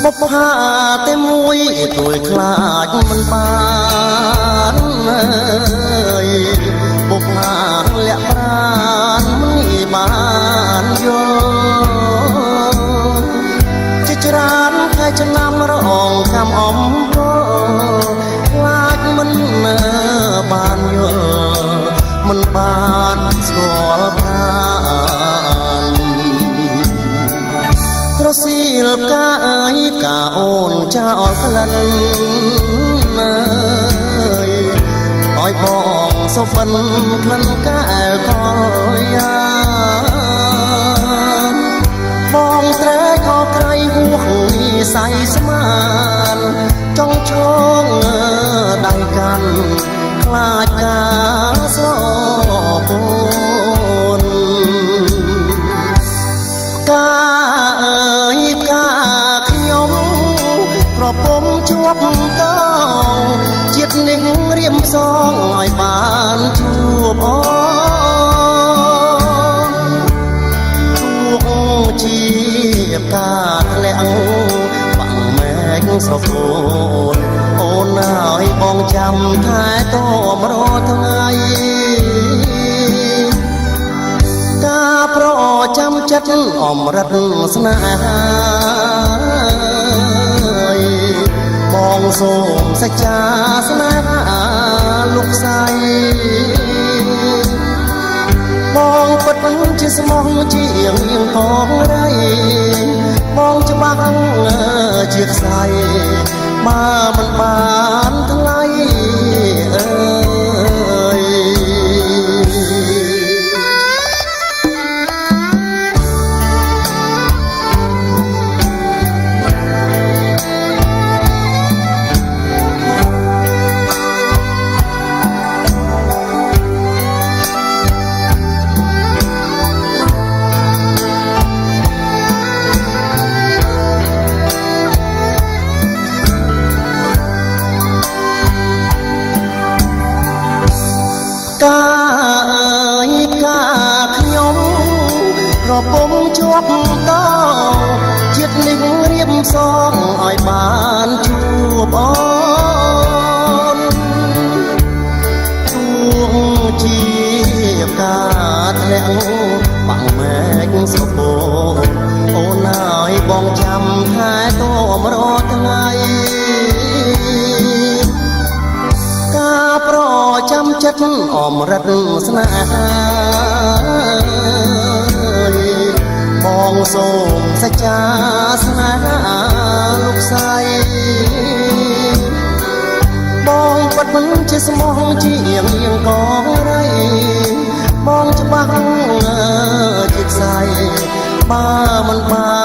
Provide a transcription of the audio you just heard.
បុប្ផាតែមួយទួយខ្លាចមិនបានបុប្ផាលាក់ប្រានមិនបានយកជាច្រើនខែឆ្នាំរងកម្មអំពើខ្លាចមិនបានយល់មិនបានស្គាល់ថាត្រសៀលកាយកាអូនចោលក្លិនឲ្យបងសុបិនក្លិនកែលកលយ៉ាបងត្រែកខក្រៃហួសនិស័យស្មានចង់ឈងដៃកាន់ខ្លាចការស្រពនខ្ញុំប្រពំជាប់តងជាតិនេះរៀមសងឲ្យបានជួបជួបជាការធ្លាក់បាំងមែកស្រពោនអូនហើយបងចាំថែទាំរកថ្ងៃការប្រចាំចិត្តអមរិតស្នេហាបងសូមសច្ចាស្នេហាលោកស្រីបងពិតជាស្មោះជាងកងរៃបងច្បាស់ជាខ្សែបើមិនបានថ្លៃអើយខ្ញុំប្រពំជាប់តជាតិនេះរៀបសងឲ្យបានជួបអូនជួងជាការធ្លាក់បាំងមែកស្រពោនអូនហើយបងចាំថែទាំរកថ្ងៃការប្រចាំចិត្តអមរិតស្នេហាបងសូមសច្ចាស្នេហាលោកស្រីបងពិតជាស្មោះជាងកងរៃបងច្បាស់ជាខ្សែបើមិនបាន